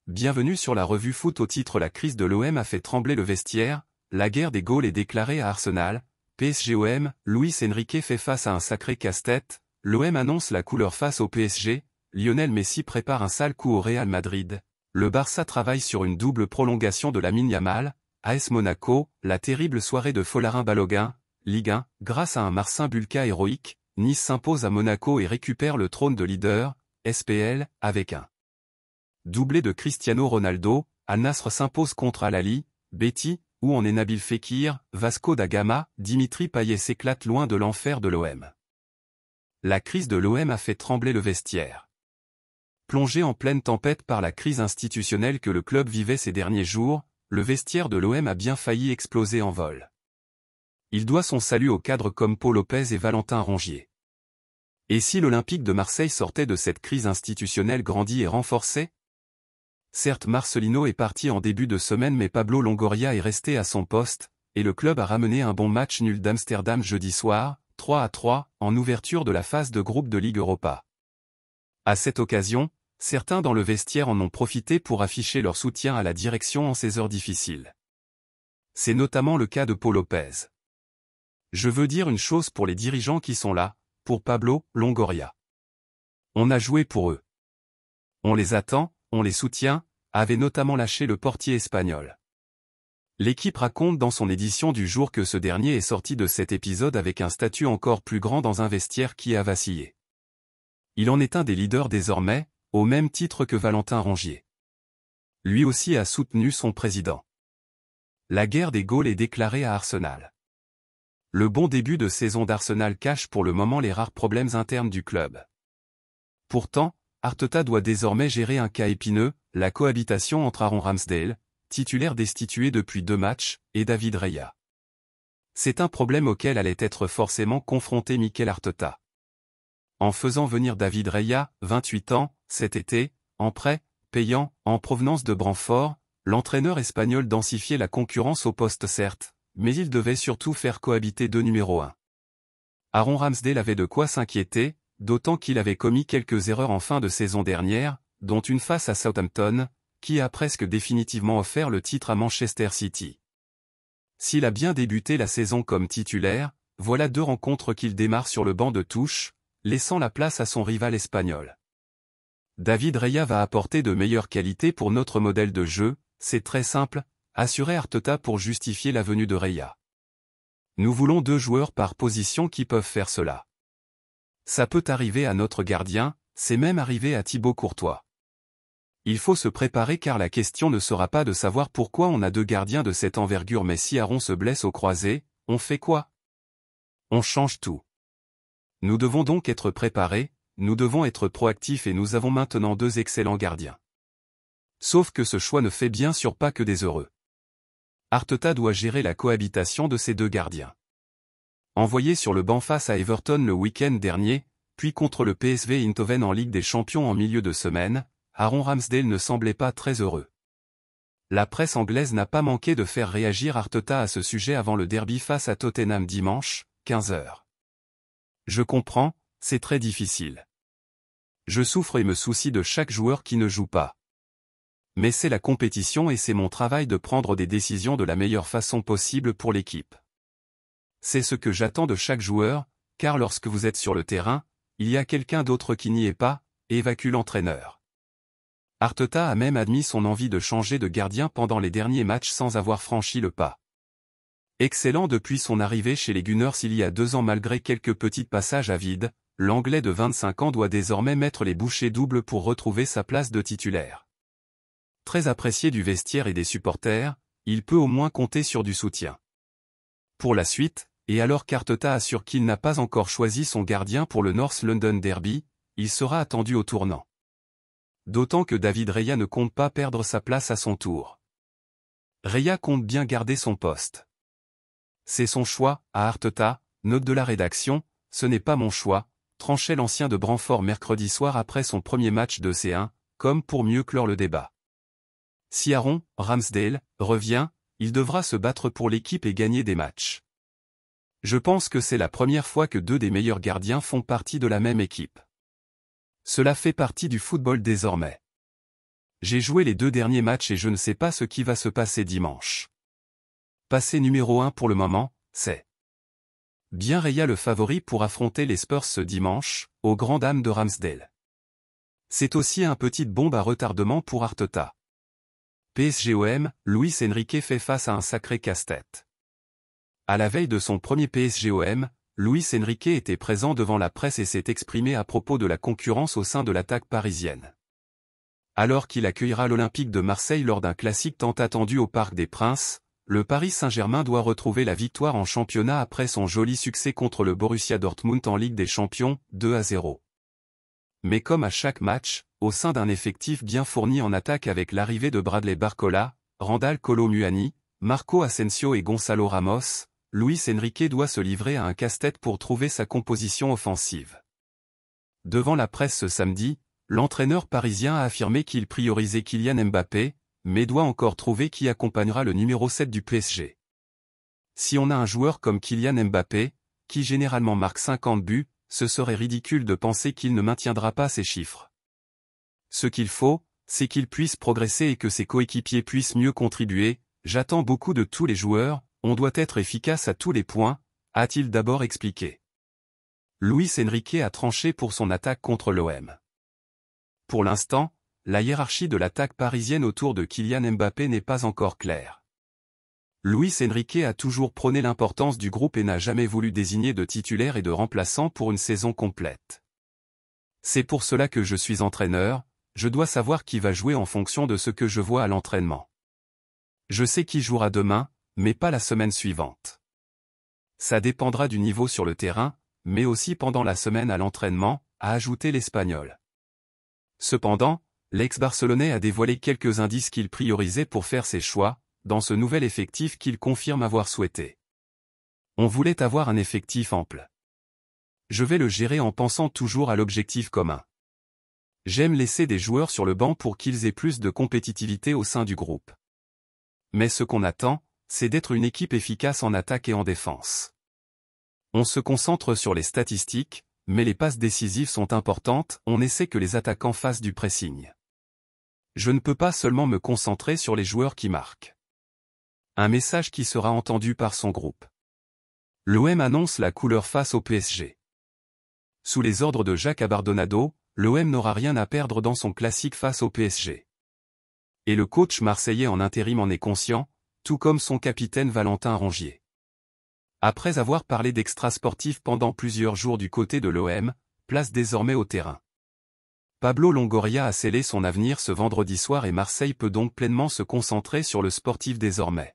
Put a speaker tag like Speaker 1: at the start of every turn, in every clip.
Speaker 1: bienvenue sur la revue foot au titre La crise de l'OM a fait trembler le vestiaire, la guerre des Gaules est déclarée à Arsenal, PSG-OM, Luis Enrique fait face à un sacré casse-tête, l'OM annonce la couleur face au PSG, Lionel Messi prépare un sale coup au Real Madrid, le Barça travaille sur une double prolongation de Lamine Yamal, AS Monaco, la terrible soirée de Folarin Balogun, Ligue 1, grâce à un Marcin Bulka héroïque, Nice s'impose à Monaco et récupère le trône de leader, SPL, avec un doublé de Cristiano Ronaldo, Al Nassr s'impose contre Al Ahly, Betty, où en est Nabil Fekir, Vasco da Gama, Dimitri Payet s'éclate loin de l'enfer de l'OM. La crise de l'OM a fait trembler le vestiaire. Plongé en pleine tempête par la crise institutionnelle que le club vivait ces derniers jours, le vestiaire de l'OM a bien failli exploser en vol. Il doit son salut aux cadres comme Paul Lopez et Valentin Rongier. Et si l'Olympique de Marseille sortait de cette crise institutionnelle grandie et renforcée? Certes, Marcelino est parti en début de semaine, mais Pablo Longoria est resté à son poste, et le club a ramené un bon match nul d'Amsterdam jeudi soir, 3-3, en ouverture de la phase de groupe de Ligue Europa. À cette occasion, certains dans le vestiaire en ont profité pour afficher leur soutien à la direction en ces heures difficiles. C'est notamment le cas de Paul Lopez. Je veux dire une chose pour les dirigeants qui sont là, pour Pablo Longoria. On a joué pour eux. On les attend, on les soutient, avait notamment lâché le portier espagnol. L'équipe raconte dans son édition du jour que ce dernier est sorti de cet épisode avec un statut encore plus grand dans un vestiaire qui a vacillé. Il en est un des leaders désormais, au même titre que Valentin Rongier. Lui aussi a soutenu son président. La guerre des Gaules est déclarée à Arsenal. Le bon début de saison d'Arsenal cache pour le moment les rares problèmes internes du club. Pourtant, Arteta doit désormais gérer un cas épineux, la cohabitation entre Aaron Ramsdale, titulaire destitué depuis 2 matchs, et David Raya. C'est un problème auquel allait être forcément confronté Mikel Arteta. En faisant venir David Raya, 28 ans, cet été, en prêt, payant, en provenance de Brentford, l'entraîneur espagnol densifiait la concurrence au poste certes, mais il devait surtout faire cohabiter 2 numéros 1. Aaron Ramsdale avait de quoi s'inquiéter, d'autant qu'il avait commis quelques erreurs en fin de saison dernière, dont une face à Southampton, qui a presque définitivement offert le titre à Manchester City. S'il a bien débuté la saison comme titulaire, voilà 2 rencontres qu'il démarre sur le banc de touche, laissant la place à son rival espagnol. David Raya va apporter de meilleures qualités pour notre modèle de jeu, c'est très simple, assurait Arteta pour justifier la venue de Raya. Nous voulons 2 joueurs par position qui peuvent faire cela. Ça peut arriver à notre gardien, c'est même arrivé à Thibaut Courtois. Il faut se préparer car la question ne sera pas de savoir pourquoi on a 2 gardiens de cette envergure, mais si Aaron se blesse au croisé, on fait quoi? On change tout. Nous devons donc être préparés, nous devons être proactifs et nous avons maintenant 2 excellents gardiens. Sauf que ce choix ne fait bien sûr pas que des heureux. Arteta doit gérer la cohabitation de ces 2 gardiens. Envoyé sur le banc face à Everton le week-end dernier, puis contre le PSV Eindhoven en Ligue des Champions en milieu de semaine, Aaron Ramsdale ne semblait pas très heureux. La presse anglaise n'a pas manqué de faire réagir Arteta à ce sujet avant le derby face à Tottenham dimanche, 15h. Je comprends, c'est très difficile. Je souffre et me soucie de chaque joueur qui ne joue pas. Mais c'est la compétition et c'est mon travail de prendre des décisions de la meilleure façon possible pour l'équipe. C'est ce que j'attends de chaque joueur, car lorsque vous êtes sur le terrain, il y a quelqu'un d'autre qui n'y est pas, évacue l'entraîneur. Arteta a même admis son envie de changer de gardien pendant les derniers matchs sans avoir franchi le pas. Excellent depuis son arrivée chez les Gunners il y a 2 ans malgré quelques petits passages à vide, l'Anglais de 25 ans doit désormais mettre les bouchées doubles pour retrouver sa place de titulaire. Très apprécié du vestiaire et des supporters, il peut au moins compter sur du soutien. Pour la suite, et alors qu'Arteta assure qu'il n'a pas encore choisi son gardien pour le North London Derby, il sera attendu au tournant. D'autant que David Raya ne compte pas perdre sa place à son tour. Raya compte bien garder son poste. C'est son choix, à Arteta, note de la rédaction, ce n'est pas mon choix, tranchait l'ancien de Brentford mercredi soir après son premier match de C1, comme pour mieux clore le débat. Si Aaron Ramsdale revient, il devra se battre pour l'équipe et gagner des matchs. Je pense que c'est la première fois que 2 des meilleurs gardiens font partie de la même équipe. Cela fait partie du football désormais. J'ai joué les 2 derniers matchs et je ne sais pas ce qui va se passer dimanche. Passé numéro 1 pour le moment, c'est bien Raya le favori pour affronter les Spurs ce dimanche, aux grandes dames de Ramsdale. C'est aussi un petite bombe à retardement pour Arteta. PSGOM, Luis Enrique fait face à un sacré casse-tête. À la veille de son premier PSGOM, Luis Enrique était présent devant la presse et s'est exprimé à propos de la concurrence au sein de l'attaque parisienne. Alors qu'il accueillera l'Olympique de Marseille lors d'un classique tant attendu au Parc des Princes, le Paris Saint-Germain doit retrouver la victoire en championnat après son joli succès contre le Borussia Dortmund en Ligue des Champions, 2-0. Mais comme à chaque match, au sein d'un effectif bien fourni en attaque avec l'arrivée de Bradley Barcola, Randal Kolo Muani, Marco Asensio et Gonçalo Ramos, Luis Enrique doit se livrer à un casse-tête pour trouver sa composition offensive. Devant la presse ce samedi, l'entraîneur parisien a affirmé qu'il priorisait Kylian Mbappé, mais doit encore trouver qui accompagnera le numéro 7 du PSG. Si on a un joueur comme Kylian Mbappé, qui généralement marque 50 buts, ce serait ridicule de penser qu'il ne maintiendra pas ses chiffres. Ce qu'il faut, c'est qu'il puisse progresser et que ses coéquipiers puissent mieux contribuer. J'attends beaucoup de tous les joueurs, on doit être efficace à tous les points, a-t-il d'abord expliqué. Luis Enrique a tranché pour son attaque contre l'OM. Pour l'instant, la hiérarchie de l'attaque parisienne autour de Kylian Mbappé n'est pas encore claire. Luis Enrique a toujours prôné l'importance du groupe et n'a jamais voulu désigner de titulaire et de remplaçant pour une saison complète. C'est pour cela que je suis entraîneur, je dois savoir qui va jouer en fonction de ce que je vois à l'entraînement. Je sais qui jouera demain, mais pas la semaine suivante. Ça dépendra du niveau sur le terrain, mais aussi pendant la semaine à l'entraînement, a ajouté l'Espagnol. Cependant, l'ex-Barcelonais a dévoilé quelques indices qu'il priorisait pour faire ses choix, dans ce nouvel effectif qu'il confirme avoir souhaité. On voulait avoir un effectif ample. Je vais le gérer en pensant toujours à l'objectif commun. J'aime laisser des joueurs sur le banc pour qu'ils aient plus de compétitivité au sein du groupe. Mais ce qu'on attend, c'est d'être une équipe efficace en attaque et en défense. On se concentre sur les statistiques, mais les passes décisives sont importantes, on essaie que les attaquants fassent du pressing. Je ne peux pas seulement me concentrer sur les joueurs qui marquent. Un message qui sera entendu par son groupe. L'OM annonce la couleur face au PSG. Sous les ordres de Jacques Abardonado, l'OM n'aura rien à perdre dans son classique face au PSG. Et le coach marseillais en intérim en est conscient, tout comme son capitaine Valentin Rongier. Après avoir parlé d'extra-sportif pendant plusieurs jours du côté de l'OM, place désormais au terrain. Pablo Longoria a scellé son avenir ce vendredi soir et Marseille peut donc pleinement se concentrer sur le sportif désormais.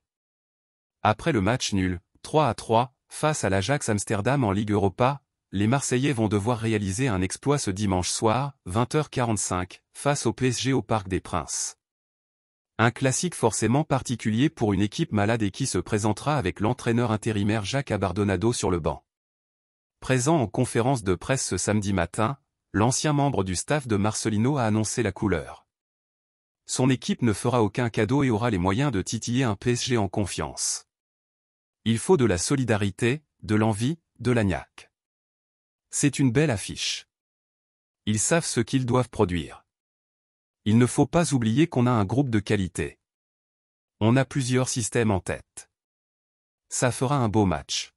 Speaker 1: Après le match nul, 3-3, face à l'Ajax Amsterdam en Ligue Europa, les Marseillais vont devoir réaliser un exploit ce dimanche soir, 20h45, face au PSG au Parc des Princes. Un classique forcément particulier pour une équipe malade et qui se présentera avec l'entraîneur intérimaire Jacques Abardonado sur le banc. Présent en conférence de presse ce samedi matin, l'ancien membre du staff de Marcelino a annoncé la couleur. Son équipe ne fera aucun cadeau et aura les moyens de titiller un PSG en confiance. Il faut de la solidarité, de l'envie, de la niaque. C'est une belle affiche. Ils savent ce qu'ils doivent produire. Il ne faut pas oublier qu'on a un groupe de qualité. On a plusieurs systèmes en tête. Ça fera un beau match.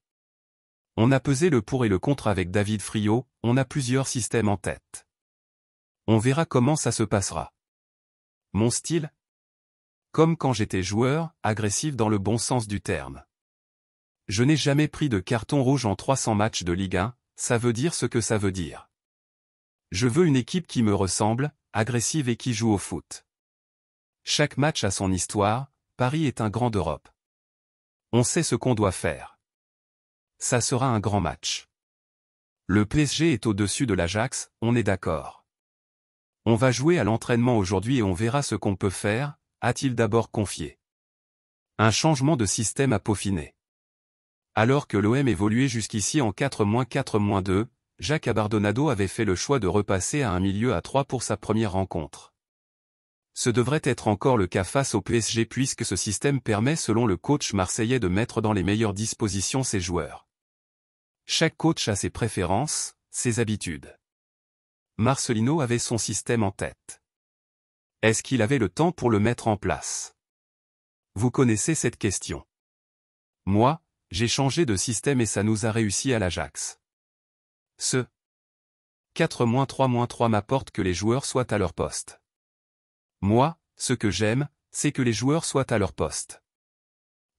Speaker 1: On a pesé le pour et le contre avec David Friot, on a plusieurs systèmes en tête. On verra comment ça se passera. Mon style? Comme quand j'étais joueur, agressif dans le bon sens du terme. Je n'ai jamais pris de carton rouge en 300 matchs de Ligue 1, ça veut dire ce que ça veut dire. Je veux une équipe qui me ressemble, agressive et qui joue au foot. Chaque match a son histoire, Paris est un grand d'Europe. On sait ce qu'on doit faire. Ça sera un grand match. Le PSG est au-dessus de l'Ajax, on est d'accord. On va jouer à l'entraînement aujourd'hui et on verra ce qu'on peut faire, a-t-il d'abord confié. Un changement de système à peaufiner. Alors que l'OM évoluait jusqu'ici en 4-4-2, Jacques Abardonado avait fait le choix de repasser à un milieu à 3 pour sa première rencontre. Ce devrait être encore le cas face au PSG puisque ce système permet selon le coach marseillais de mettre dans les meilleures dispositions ses joueurs. Chaque coach a ses préférences, ses habitudes. Marcelino avait son système en tête. Est-ce qu'il avait le temps pour le mettre en place? Vous connaissez cette question. Moi, j'ai changé de système et ça nous a réussi à l'Ajax. Ce 4-3-3 m'apporte que les joueurs soient à leur poste. Moi, ce que j'aime, c'est que les joueurs soient à leur poste.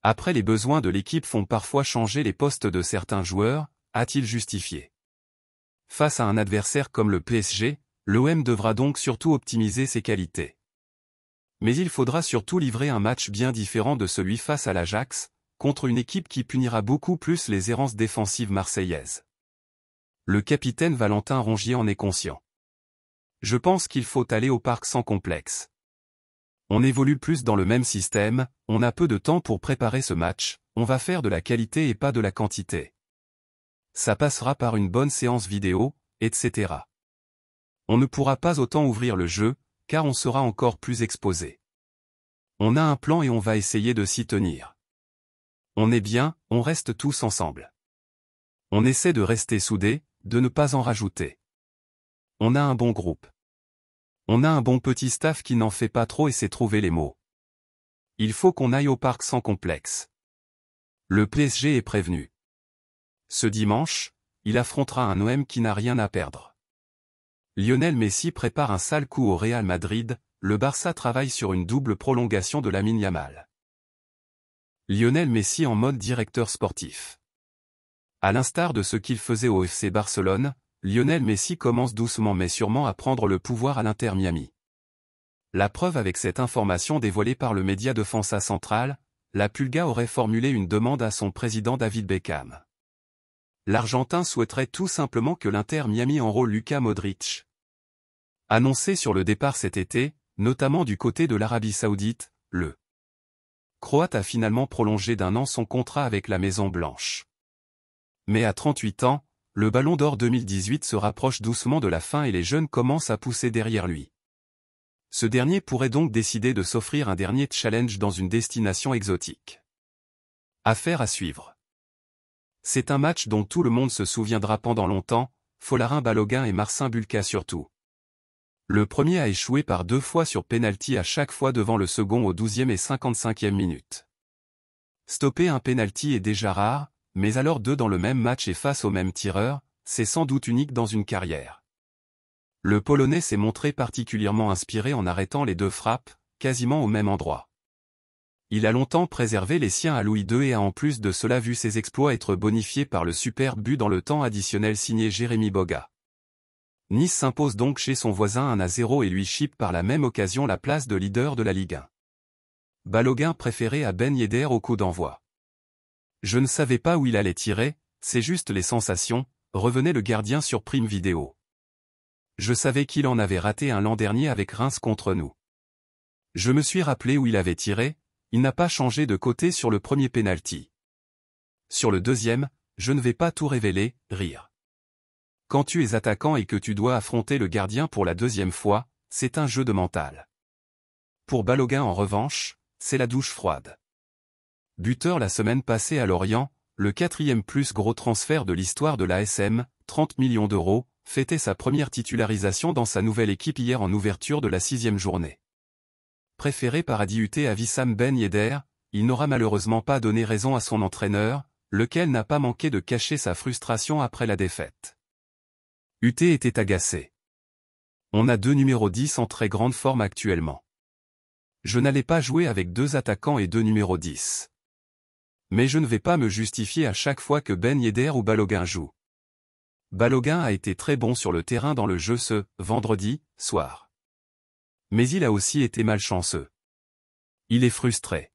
Speaker 1: Après, les besoins de l'équipe font parfois changer les postes de certains joueurs, a-t-il justifié. Face à un adversaire comme le PSG, l'OM devra donc surtout optimiser ses qualités. Mais il faudra surtout livrer un match bien différent de celui face à l'Ajax, contre une équipe qui punira beaucoup plus les errances défensives marseillaises. Le capitaine Valentin Rongier en est conscient. Je pense qu'il faut aller au parc sans complexe. On évolue plus dans le même système, on a peu de temps pour préparer ce match, on va faire de la qualité et pas de la quantité. Ça passera par une bonne séance vidéo, etc. On ne pourra pas autant ouvrir le jeu, car on sera encore plus exposé. On a un plan et on va essayer de s'y tenir. On est bien, on reste tous ensemble. On essaie de rester soudés, de ne pas en rajouter. On a un bon groupe. On a un bon petit staff qui n'en fait pas trop et sait trouver les mots. Il faut qu'on aille au parc sans complexe. Le PSG est prévenu. Ce dimanche, il affrontera un OM qui n'a rien à perdre. Lionel Messi prépare un sale coup au Real Madrid, le Barça travaille sur une double prolongation de Lamine Yamal. Lionel Messi en mode directeur sportif. À l'instar de ce qu'il faisait au FC Barcelone, Lionel Messi commence doucement mais sûrement à prendre le pouvoir à l'Inter Miami. La preuve avec cette information dévoilée par le média de Defensa Central, la Pulga aurait formulé une demande à son président David Beckham. L'Argentin souhaiterait tout simplement que l'Inter Miami enrôle Luka Modric. Annoncé sur le départ cet été, notamment du côté de l'Arabie Saoudite, le Croate a finalement prolongé d'1 an son contrat avec la Maison Blanche. Mais à 38 ans, le Ballon d'Or 2018 se rapproche doucement de la fin et les jeunes commencent à pousser derrière lui. Ce dernier pourrait donc décider de s'offrir un dernier challenge dans une destination exotique. Affaire à suivre. C'est un match dont tout le monde se souviendra pendant longtemps, Folarin Balogun et Marcin Bulka surtout. Le premier a échoué par 2 fois sur pénalty à chaque fois devant le second aux 12e et 55e minutes. Stopper un pénalty est déjà rare, mais alors 2 dans le même match et face au même tireur, c'est sans doute unique dans une carrière. Le Polonais s'est montré particulièrement inspiré en arrêtant les 2 frappes, quasiment au même endroit. Il a longtemps préservé les siens à Louis II et a en plus de cela vu ses exploits être bonifiés par le superbe but dans le temps additionnel signé Jérémy Boga. Nice s'impose donc chez son voisin 1-0 et lui chipe par la même occasion la place de leader de la Ligue 1. Balogun préféré à Ben Yedder au coup d'envoi. Je ne savais pas où il allait tirer, c'est juste les sensations, revenait le gardien sur Prime Vidéo. Je savais qu'il en avait raté un l'an dernier avec Reims contre nous. Je me suis rappelé où il avait tiré, il n'a pas changé de côté sur le premier pénalty. Sur le deuxième, je ne vais pas tout révéler, rire. Quand tu es attaquant et que tu dois affronter le gardien pour la 2e fois, c'est un jeu de mental. Pour Balogun en revanche, c'est la douche froide. Buteur la semaine passée à Lorient, le 4e plus gros transfert de l'histoire de l'ASM, 30 millions d'euros, fêtait sa première titularisation dans sa nouvelle équipe hier en ouverture de la 6e journée. Préféré par Adiuté à Wissam Ben Yedder, il n'aura malheureusement pas donné raison à son entraîneur, lequel n'a pas manqué de cacher sa frustration après la défaite. UT était agacé. On a 2 numéros 10 en très grande forme actuellement. Je n'allais pas jouer avec 2 attaquants et 2 numéros 10. Mais je ne vais pas me justifier à chaque fois que Ben Yedder ou Balogun jouent. Balogun a été très bon sur le terrain dans le jeu ce vendredi soir. Mais il a aussi été malchanceux. Il est frustré.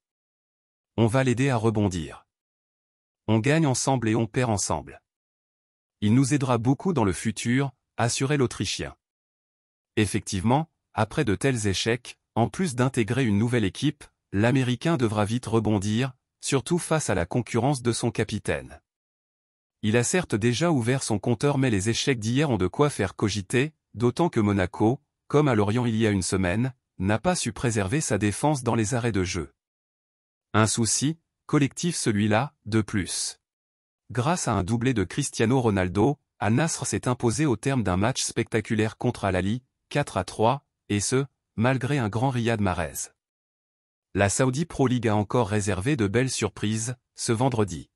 Speaker 1: On va l'aider à rebondir. On gagne ensemble et on perd ensemble. Il nous aidera beaucoup dans le futur, assurait l'Autrichien. Effectivement, après de tels échecs, en plus d'intégrer une nouvelle équipe, l'Américain devra vite rebondir, surtout face à la concurrence de son capitaine. Il a certes déjà ouvert son compteur mais les échecs d'hier ont de quoi faire cogiter, d'autant que Monaco, comme à Lorient il y a une semaine, n'a pas su préserver sa défense dans les arrêts de jeu. Un souci, collectif celui-là, de plus. Grâce à un doublé de Cristiano Ronaldo, Al Nassr s'est imposé au terme d'un match spectaculaire contre Al Ahly, 4-3, et ce, malgré un grand Riyad Mahrez. La Saudi Pro League a encore réservé de belles surprises, ce vendredi.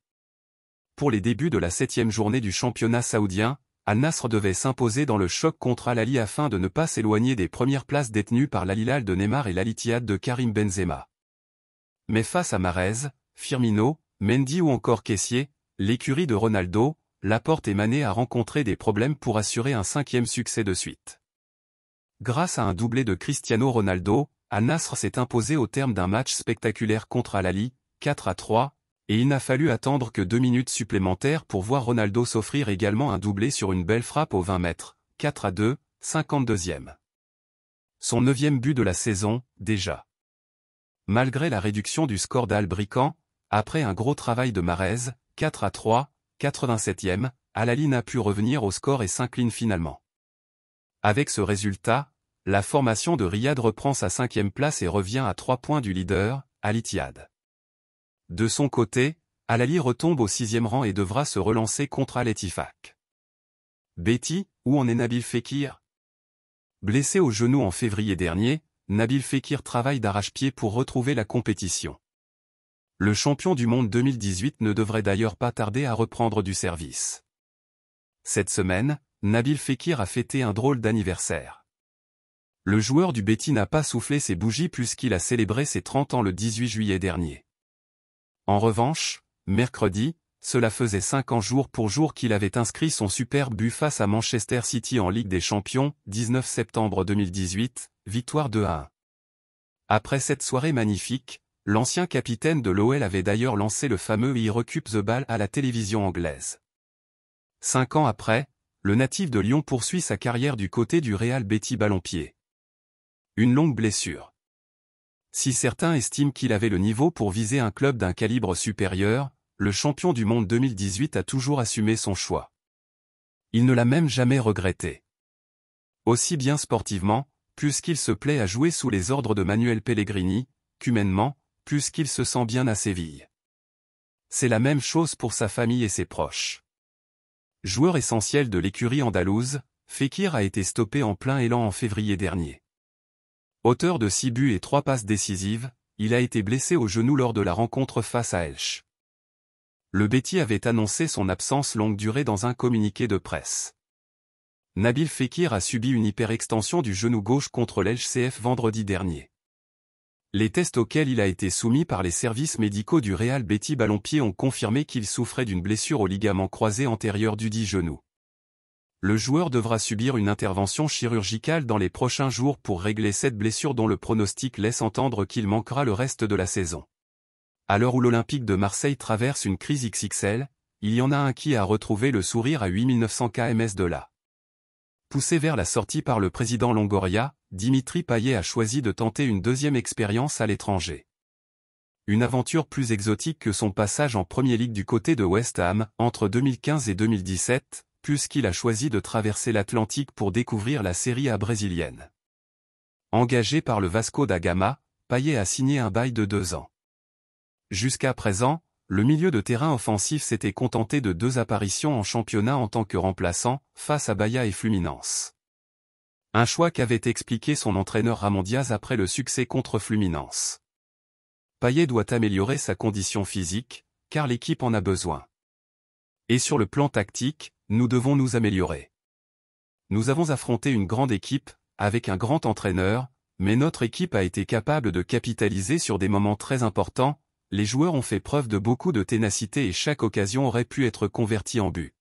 Speaker 1: Pour les débuts de la 7e journée du championnat saoudien, Al-Nasr devait s'imposer dans le choc contre Al-Ahly afin de ne pas s'éloigner des premières places détenues par l'Al-Hilal de Neymar et l'Al-Ittihad de Karim Benzema. Mais face à Mahrez, Firmino, Mendy ou encore Kessié, l'écurie de Ronaldo, Laporte et Mané a rencontré des problèmes pour assurer un 5e succès de suite. Grâce à un doublé de Cristiano Ronaldo, Al-Nasr s'est imposé au terme d'un match spectaculaire contre Al-Ahly, 4-3, et il n'a fallu attendre que 2 minutes supplémentaires pour voir Ronaldo s'offrir également un doublé sur une belle frappe aux 20 mètres, 4-2, 52e. Son 9e but de la saison, déjà. Malgré la réduction du score d'Al-Brican, après un gros travail de Mahrez, 4-3, 87e, Al-Ahly n'a pu revenir au score et s'incline finalement. Avec ce résultat, la formation de Riyad reprend sa 5e place et revient à 3 points du leader, Al-Ittihad. De son côté, Al-Ahly retombe au 6e rang et devra se relancer contre Al-Ettifaq. Betty, où en est Nabil Fekir? Blessé au genou en février dernier, Nabil Fekir travaille d'arrache-pied pour retrouver la compétition. Le champion du monde 2018 ne devrait d'ailleurs pas tarder à reprendre du service. Cette semaine, Nabil Fekir a fêté un drôle d'anniversaire. Le joueur du Betis n'a pas soufflé ses bougies puisqu'il a célébré ses 30 ans le 18 juillet dernier. En revanche, mercredi, cela faisait 5 ans jour pour jour qu'il avait inscrit son superbe but face à Manchester City en Ligue des Champions, 19 septembre 2018, victoire 2-1. Après cette soirée magnifique, l'ancien capitaine de l'OL avait d'ailleurs lancé le fameux « I recupe the ball » à la télévision anglaise. 5 ans après, le natif de Lyon poursuit sa carrière du côté du Real Betis Ballonpied. Une longue blessure. Si certains estiment qu'il avait le niveau pour viser un club d'un calibre supérieur, le champion du monde 2018 a toujours assumé son choix. Il ne l'a même jamais regretté. Aussi bien sportivement, puisqu'il se plaît à jouer sous les ordres de Manuel Pellegrini, qu'humainement, puisqu'il se sent bien à Séville. C'est la même chose pour sa famille et ses proches. Joueur essentiel de l'écurie andalouse, Fekir a été stoppé en plein élan en février dernier. Auteur de 6 buts et 3 passes décisives, il a été blessé au genou lors de la rencontre face à Elche. Le Betis avait annoncé son absence longue durée dans un communiqué de presse. Nabil Fekir a subi une hyperextension du genou gauche contre l'Elche CF vendredi dernier. Les tests auxquels il a été soumis par les services médicaux du Real Betis Ballonpied ont confirmé qu'il souffrait d'une blessure au ligament croisé antérieur du dit genou. Le joueur devra subir une intervention chirurgicale dans les prochains jours pour régler cette blessure dont le pronostic laisse entendre qu'il manquera le reste de la saison. À l'heure où l'Olympique de Marseille traverse une crise XXL, il y en a un qui a retrouvé le sourire à 8900 km de là. Poussé vers la sortie par le président Longoria, Dimitri Payet a choisi de tenter une deuxième expérience à l'étranger. Une aventure plus exotique que son passage en Premier League du côté de West Ham, entre 2015 et 2017, puisqu'il a choisi de traverser l'Atlantique pour découvrir la Série A brésilienne. Engagé par le Vasco da Gama, Payet a signé un bail de 2 ans. Jusqu'à présent, le milieu de terrain offensif s'était contenté de 2 apparitions en championnat en tant que remplaçant, face à Bahia et Fluminense. Un choix qu'avait expliqué son entraîneur Ramon Diaz après le succès contre Fluminense. Payet doit améliorer sa condition physique, car l'équipe en a besoin. Et sur le plan tactique, nous devons nous améliorer. Nous avons affronté une grande équipe, avec un grand entraîneur, mais notre équipe a été capable de capitaliser sur des moments très importants, les joueurs ont fait preuve de beaucoup de ténacité et chaque occasion aurait pu être convertie en but.